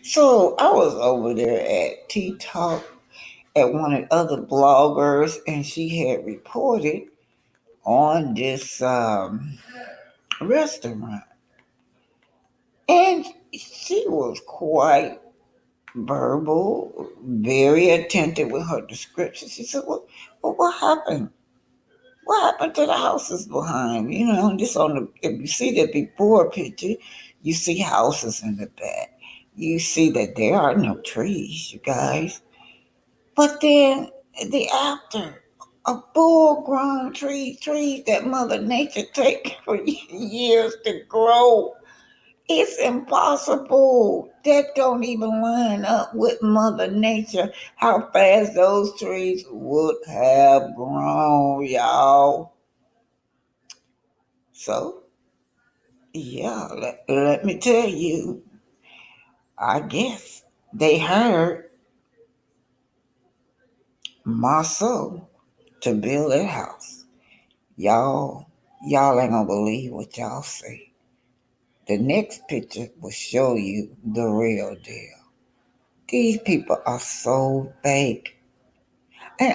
So I was over there at Tea Talk at one of the other bloggers, and she had reported on this restaurant, and she was quite verbal, very attentive with her description. She said, "Well, what happened? What happened to the houses behind? You know, just on the if you see the before picture, you see houses in the back. You see that there are no trees, you guys. But then the after, a full grown trees that Mother Nature take for years to grow. It's impossible. That don't even line up with Mother Nature, how fast those trees would have grown, y'all. So, yeah, let me tell you, I guess they hired Marceau to build their house. Y'all, y'all ain't gonna believe what y'all see. The next picture will show you the real deal. These people are so fake. And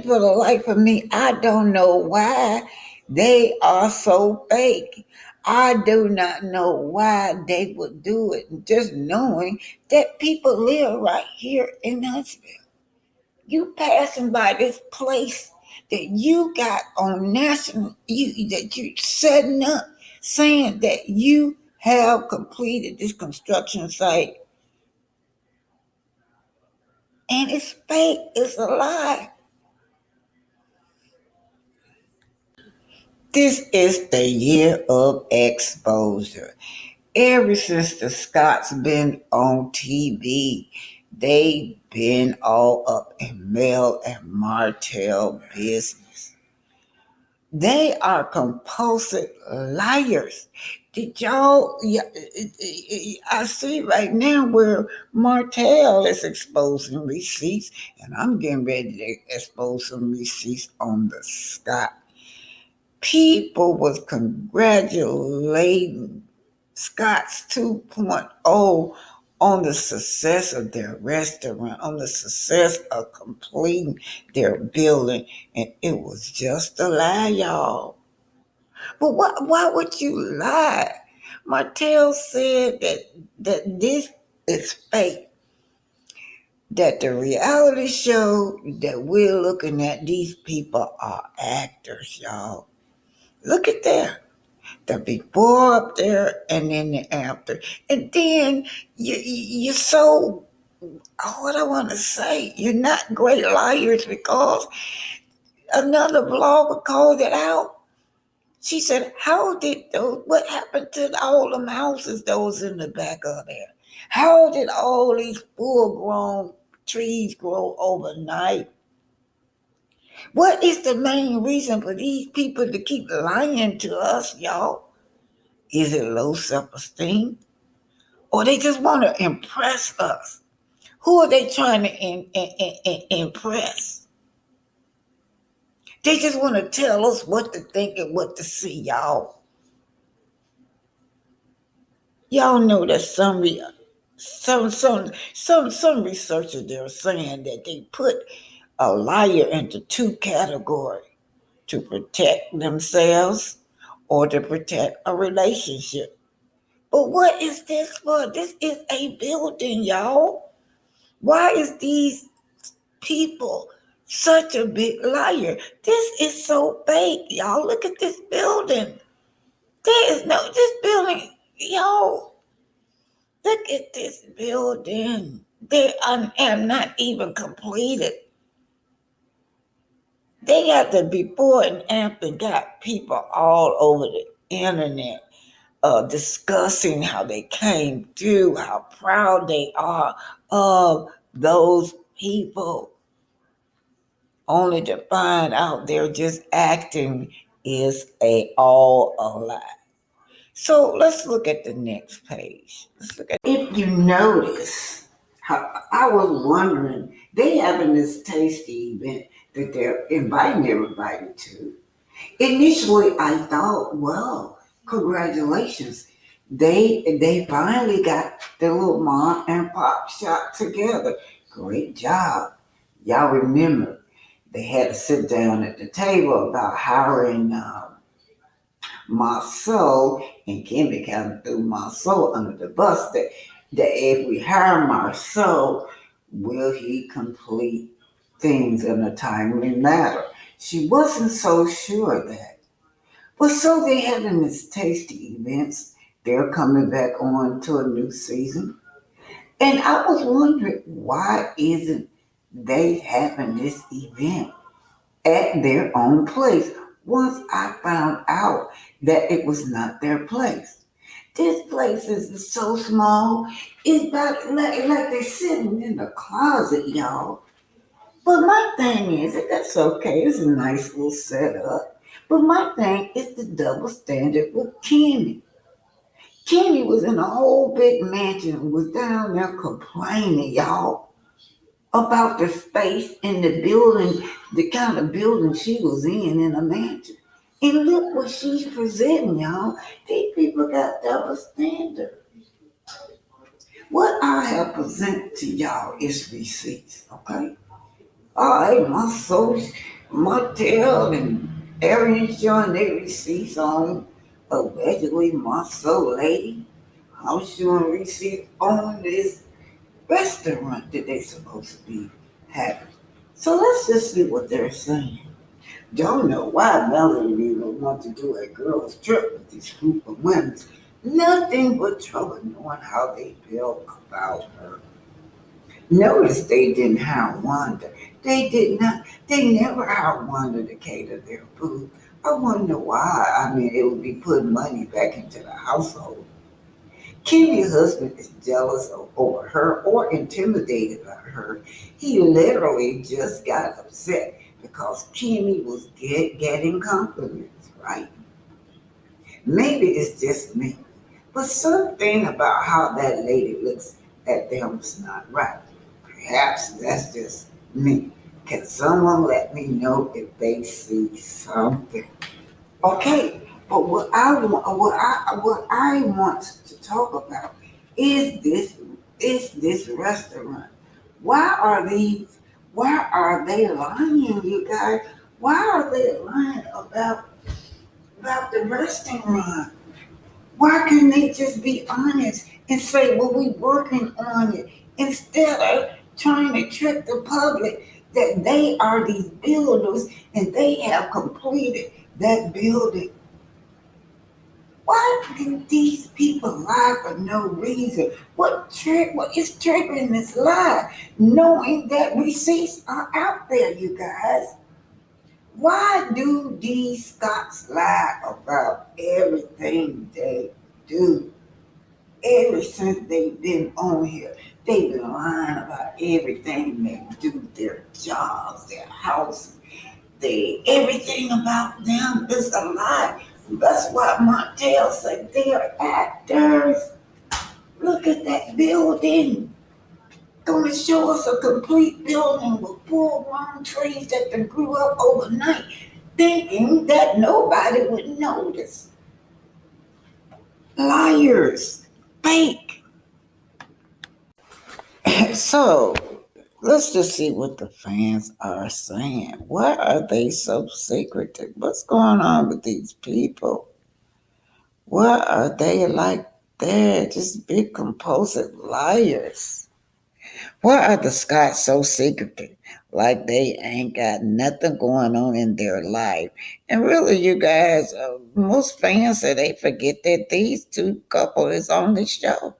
for the life of me, I don't know why they are so fake. I do not know why they would do it, just knowing that people live right here in Huntsville. You passing by this place that you got on national, that you setting up, saying that you have completed this construction site, and it's fake, it's a lie. This is the year of exposure. Ever since the Scots been on TV, they been all up in Mel and Martell business. They are compulsive liars. Did y'all? Yeah, I see right now where Martell is exposing receipts, and I'm getting ready to expose some receipts on the Scott. People was congratulating Scott's 2.0 on the success of their restaurant, on the success of completing their building, and it was just a lie, y'all. But why would you lie? Martell said that this is fake. That the reality show that we're looking at, these people are actors, y'all. Look at that. The before up there and then the after. And then you're so, what I want to say, you're not great liars because another blogger called it out. She said, how did those, what happened to all them houses that was in the back of there? How did all these full grown trees grow overnight? What is the main reason for these people to keep lying to us, y'all? Is it low self esteem? Or they just want to impress us? Who are they trying to impress? They just want to tell us what to think and what to see, y'all. Y'all know that some researchers they're saying that they put a liar into two categories to protect themselves or to protect a relationship. But what is this for? This is a building, y'all. Why is these people Such a big liar. This is so fake. Y'all look at this building. There is no, this building, y'all, look at this building. They are not even completed. They got the before and after, got people all over the internet discussing how they came through, how proud they are of those people, only to find out they're just acting is all a lie. So let's look at the next page. Let's look at, if you notice, how I was wondering, they having this tasty event that they're inviting everybody to. Initially, I thought, well, congratulations. They finally got the little mom and pop shop together. Great job. Y'all remember, they had to sit down at the table about hiring Marceau, and Kimmy kind of threw Marceau under the bus that if we hire Marceau, will he complete things in a timely manner? She wasn't so sure of that. But so they having this tasty events. They're coming back on to a new season. And I was wondering, why isn't they having this event at their own place? Once I found out that it was not their place. This place is so small. It's about like they're sitting in the closet, y'all. But my thing is, and that's okay, it's a nice little setup. But my thing is the double standard with Kenny. Kenny was in a whole big mansion and was down there complaining, y'all, about the space in the building, the kind of building she was in a mansion. And look what she's presenting, y'all. These people got double standard. What I have presented to y'all is receipts, okay? I, my soul, Martell and Arian showing their receipts on allegedly my soul lady. I'm showing receipts on this restaurant that they supposed to be having. So let's just see what they're saying. Don't know why Melanie even want to do a girls trip with this group of women. Nothing but trouble knowing how they feel about her. Notice they didn't hire Wanda. They did not. They never hired Wanda to cater their food. I wonder why. I mean, it would be putting money back into the household. Kimmy's husband is jealous over her or intimidated by her. He literally just got upset because Kimmy was getting compliments, right? Maybe it's just me, but something about how that lady looks at them is not right. Perhaps that's just me. Can someone let me know if they see something? Okay, but what I want to talk about is this restaurant. Why are these? Why are they lying, you guys? Why are they lying about the restaurant? Why can't they just be honest and say, well, we working on it, instead of trying to trick the public that they are these builders and they have completed that building? Why do these people lie for no reason? What is triggering this lie? Knowing that receipts are out there, you guys. Why do these Scots lie about everything they do? Ever since they've been on here, they've been lying about everything they do, their jobs, their house, everything about them is a lie. That's why Montel said they're actors. Look at that building. Gonna show us a complete building with full grown trees that they grew up overnight, thinking that nobody would notice. Liars. Fake. So let's just see what the fans are saying. Why are they so secretive? What's going on with these people? Why are they like that? Just big compulsive liars. Why are the Scots so secretive? Like they ain't got nothing going on in their life. And really, you guys, most fans say they forget that these two couple is on the show.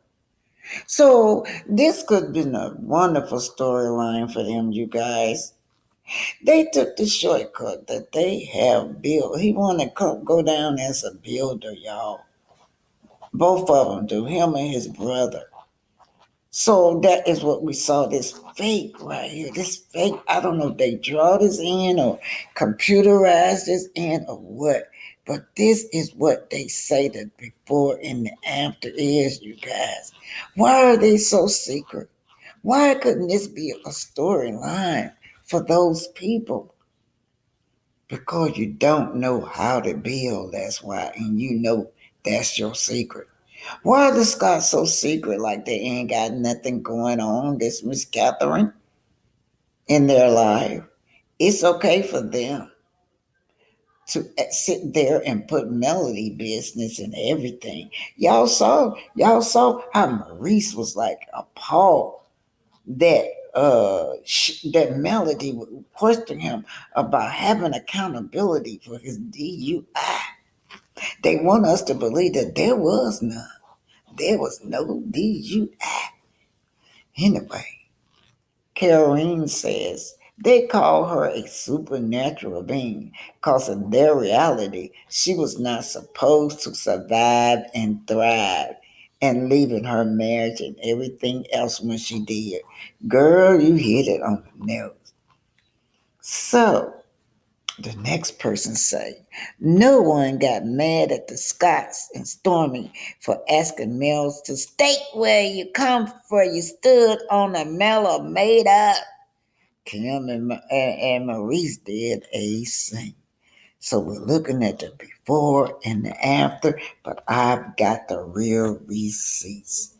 So this could have been a wonderful storyline for them, you guys. They took the shortcut that they have built. He wanted to go down as a builder, y'all. Both of them do, him and his brother. So that is what we saw, this fake right here. This fake, I don't know if they draw this in or computerize this in or what. But this is what they say the before and the after is, you guys. Why are they so secret? Why couldn't this be a storyline for those people? Because you don't know how to build, that's why. And you know that's your secret. Why are the Scots so secret like they ain't got nothing going on, this Miss Catherine, in their life? It's okay for them to sit there and put melody business and everything. Y'all saw how Maurice was like appalled that that Melody would question him about having accountability for his DUI. They want us to believe that there was none. There was no DUI. Anyway, Caroline says they call her a supernatural being because in their reality, she was not supposed to survive and thrive and leaving her marriage and everything else when she did. Girl, you hit it on the nose. So, the next person say, no one got mad at the Scots and Stormy for asking Mills to state where you come from. You stood on a mellow made up. Kim and Maurice did a sing. So we're looking at the before and the after, but I've got the real receipts.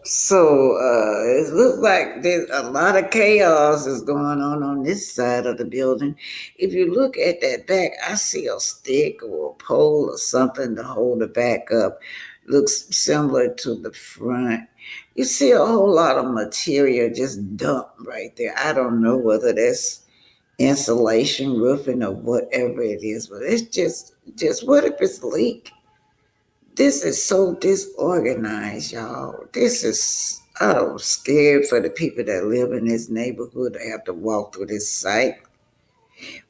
So it looks like there's a lot of chaos is going on this side of the building. If you look at that back, I see a stick or a pole or something to hold the back up. Looks similar to the front. You see a whole lot of material just dumped right there. I don't know whether that's insulation, roofing, or whatever it is, but it's just what if it's leak? This is so disorganized, y'all. This is, I'm scared for the people that live in this neighborhood that have to walk through this site.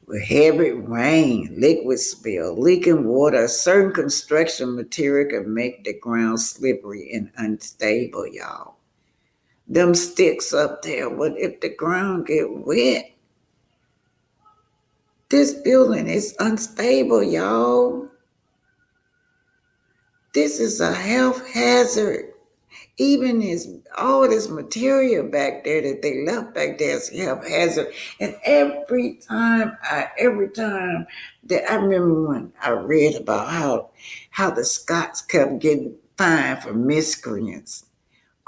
With heavy rain, liquid spill, leaking water, certain construction material can make the ground slippery and unstable, y'all. Them sticks up there, what if the ground get wet? This building is unstable, y'all. This is a health hazard. Even all this material back there that they left back there is health hazard. And every time that I remember when I read about how the Scots kept getting fined for miscreants,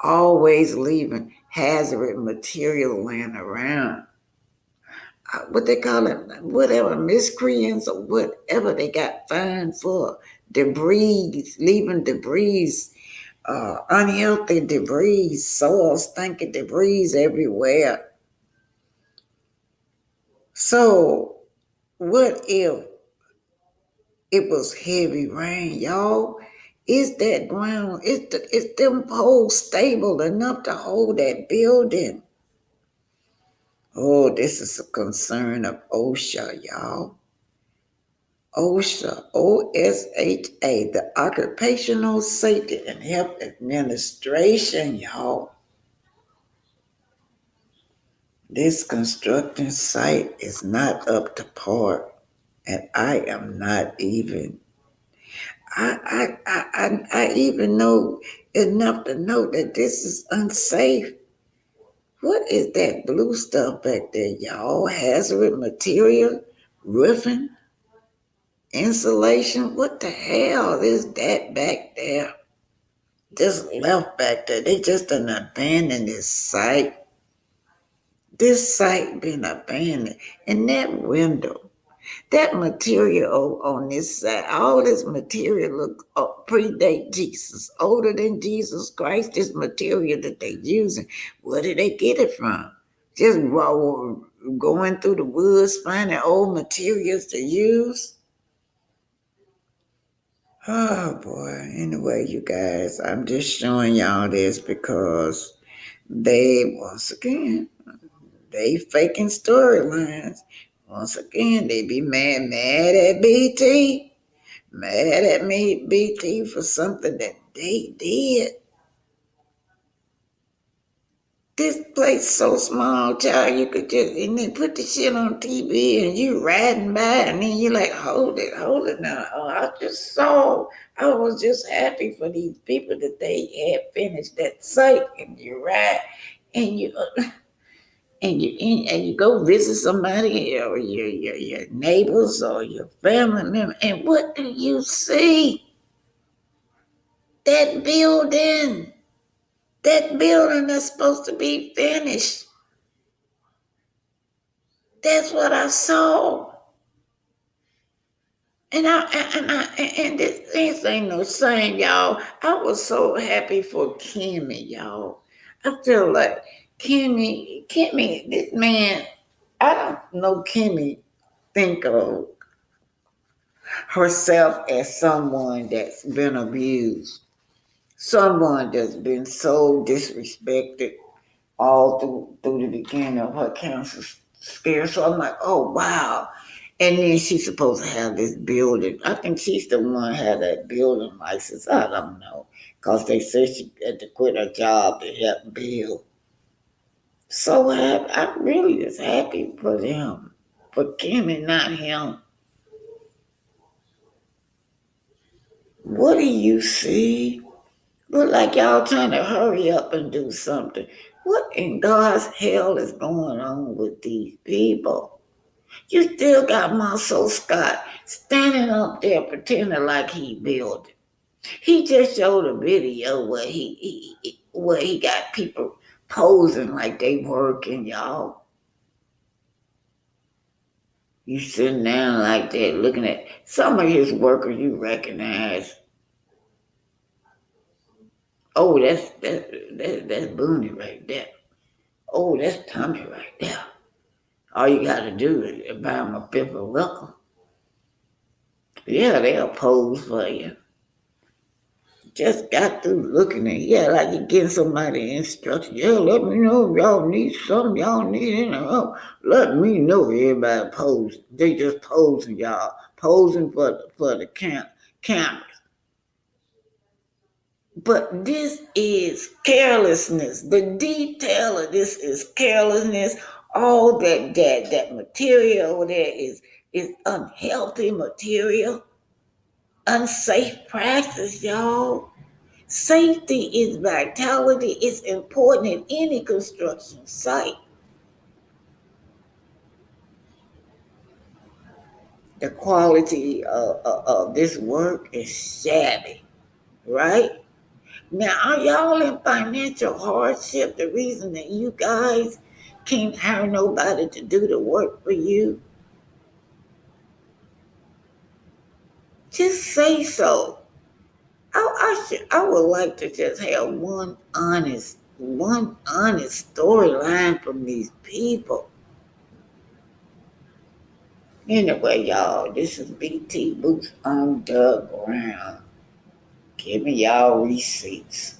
always leaving hazardous material laying around. What they call it, whatever, miscreants or whatever they got fined for, debris, leaving debris, unhealthy debris, soil, stinking debris everywhere. So, what if it was heavy rain, y'all? Is that ground, is them poles stable enough to hold that building? Oh, this is a concern of OSHA, y'all. OSHA, OSHA, the Occupational Safety and Health Administration, y'all. This construction site is not up to par, and I am not even. I even know enough to know that this is unsafe. What is that blue stuff back there, y'all? Hazardous material, roofing, insulation. What the hell is that back there? Just left back there. They just done abandoned this site. This site been abandoned. And that window. That material on this side, all this material look predate Jesus, older than Jesus Christ. This material that they using, where did they get it from? Just going through the woods finding old materials to use. Oh boy. Anyway, you guys, I'm just showing y'all this because they once again they faking storylines. Once again, they be mad at BT. Mad at me, BT, for something that they did. This place so small, child, you could just, and they put the shit on TV and you riding by and then you like, hold it now. Oh, I was just happy for these people that they had finished that site and you ride and you, and you go visit somebody or your neighbors or your family member, and what do you see? That building. That building that's supposed to be finished. That's what I saw. And this ain't no saying, y'all. I was so happy for Kimmy, y'all. I feel like Kimmy, this man, I don't know Kimmy think of herself as someone that's been abused, someone that's been so disrespected all through the beginning of her cancer scare. So I'm like, oh wow. And then she's supposed to have this building. I think she's the one who had that building license. I don't know. Because they said she had to quit her job to help build. So happy. I'm really just happy for them. For Kim and not him. What do you see? Look like y'all trying to hurry up and do something. What in God's hell is going on with these people? You still got Marcel Scott standing up there pretending like he built it. He just showed a video where he got people posing like they working, y'all. You sitting down like that looking at some of his workers you recognize. Oh, that's Booney right there. Oh, that's Tommy right there. All you got to do is buy them a fifth of welcome. Yeah, they'll pose for you. Just got through looking at, yeah, like you getting somebody instruction. Yeah, let me know if y'all need something, y'all need any help. Let me know. Everybody pose. They just posing, y'all. Posing for the cameras. But this is carelessness. The detail of this is carelessness. All that material over there is unhealthy material, unsafe practice, y'all. Safety is vitality. It's important in any construction site. The quality of this work is shabby, right? Now, are y'all in financial hardship? The reason that you guys can't hire nobody to do the work for you? Just say so. I would like to just have one honest storyline from these people. Anyway, y'all, this is BT Boots on the ground. Give me y'all receipts.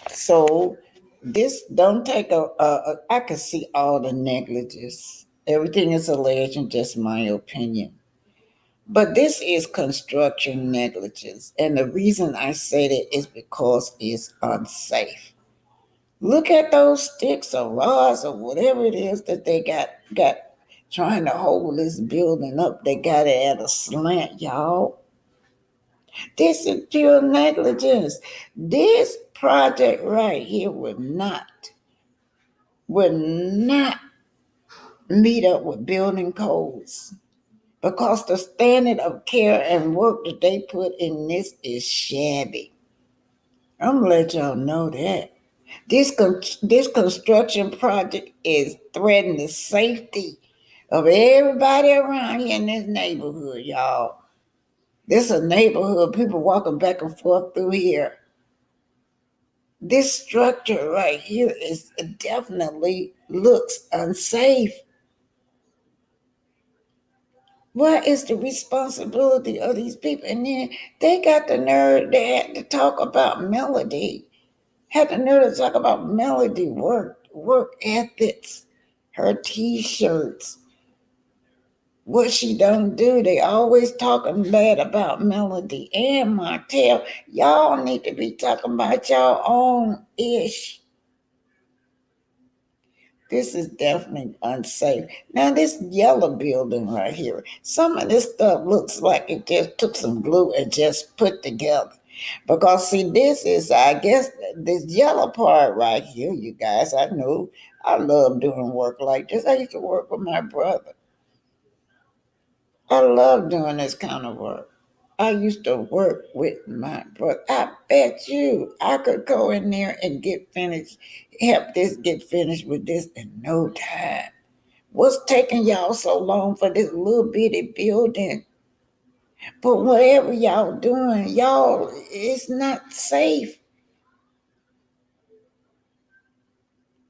So this don't take I can see all the negligence. Everything is alleged and just my opinion. But this is construction negligence. And the reason I say that is because it's unsafe. Look at those sticks or rods or whatever it is that they got trying to hold this building up. They got it at a slant, y'all. This is pure negligence. This project right here would not meet up with building codes because the standard of care and work that they put in this is shabby. I'm gonna let y'all know that. This construction project is threatening the safety of everybody around here in this neighborhood, y'all. This is a neighborhood, people walking back and forth through here. This structure right here is definitely looks unsafe. What is the responsibility of these people? And then they got the nerve, they had to talk about Melody. Had the nerve to talk about Melody work ethics, her t-shirts, what she don't do. They always talking bad about Melody and Martell. Y'all need to be talking about y'all own ish. This is definitely unsafe. Now, this yellow building right here, some of this stuff looks like it just took some glue and just put together. Because, see, this is, I guess, this yellow part right here, you guys, I know I love doing work like this. I used to work with my brother. I love doing this kind of work. I used to work with my brother. I bet you I could go in there and get finished, help this get finished with this in no time. What's taking y'all so long for this little bitty building? But whatever y'all doing, y'all, it's not safe.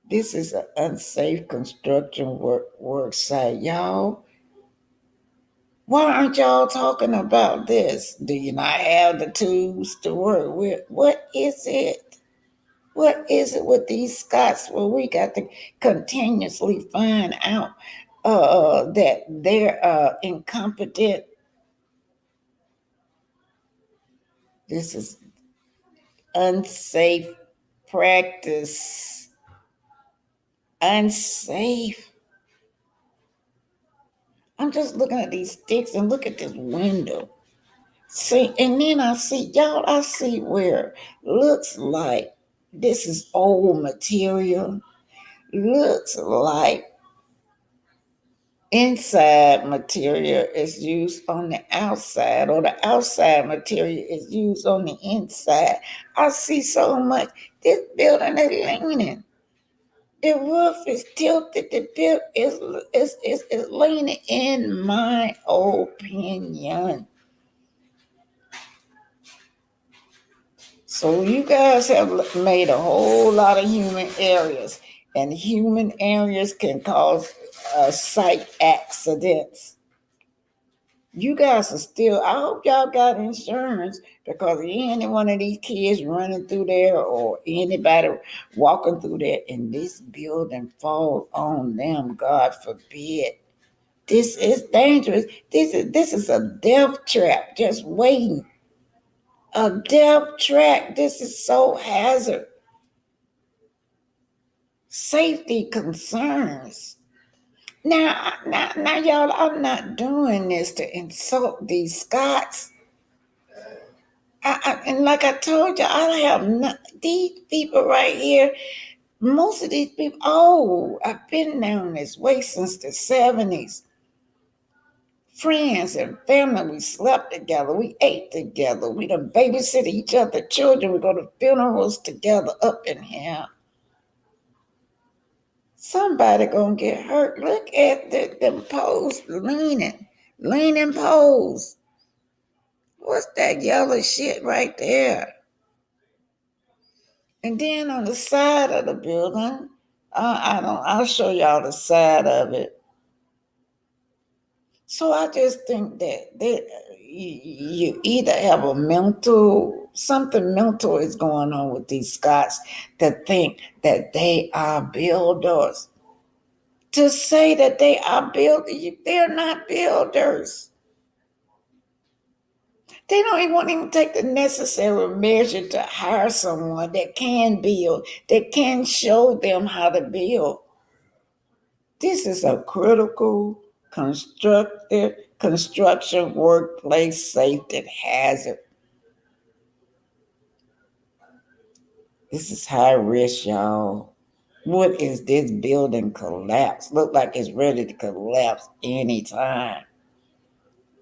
This is an unsafe construction work site, y'all. Why aren't y'all talking about this? Do you not have the tools to work with? What is it? What is it with these Scots where we got to continuously find out that they're incompetent? This is unsafe practice. Unsafe. I'm just looking at these sticks and look at this window. See, and then I see, y'all, I see where looks like this is old material. Looks like inside material is used on the outside, or the outside material is used on the inside. I see so much. This building is leaning. The roof is tilted. The build is leaning, in my opinion. So you guys have made a whole lot of human errors, and human errors can cause site accidents. You guys are still, I hope y'all got insurance, because any one of these kids running through there or anybody walking through there and this building fall on them, God forbid. This is dangerous. This is a death trap just waiting. A death trap. This is so hazard. Safety concerns. Now, y'all, I'm not doing this to insult these Scots. And like I told you, I have not, these people right here. Most of these people, oh, I've been down this way since the 70s. Friends and family, we slept together, we ate together, we done babysit each other children, we go to funerals together up in here. Somebody gonna get hurt. Look at them poles leaning poles. What's that yellow shit right there? And then on the side of the building, I'll show y'all the side of it. So I just think that you either have something mental is going on with these Scots to think that they are builders. To say that they are builders, they're not builders. They don't even want to even take the necessary measure to hire someone that can build, that can show them how to build. This is a critical construction workplace safety hazard. This is high risk, y'all. What is this building collapse? Look like it's ready to collapse anytime.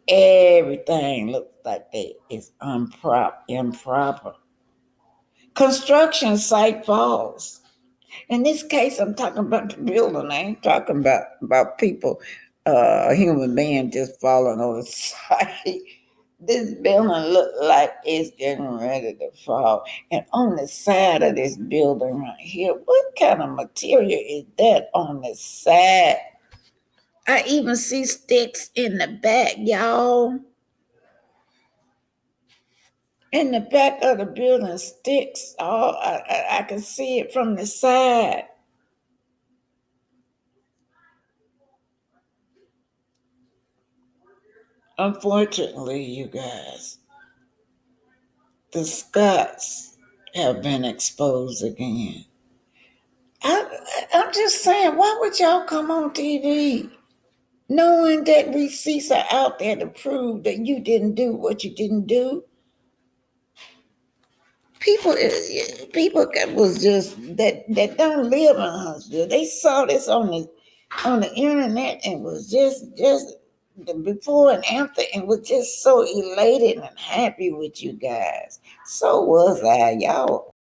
Everything looks like that is improper. Construction site falls. In this case, I'm talking about the building. I ain't talking about people, a human being just falling on the site. This building look like it's getting ready to fall. And on the side of this building right here, what kind of material is that on the side? I even see sticks in the back, y'all. In the back of the building, sticks. Oh, I can see it from the side. Unfortunately, you guys, the Scots have been exposed again. I'm just saying, why would y'all come on TV knowing that receipts are out there to prove that you didn't do what you didn't do? People was just that don't live in Huntsville. They saw this on the internet and was just the before and after and was just so elated and happy with you guys. So was I, y'all.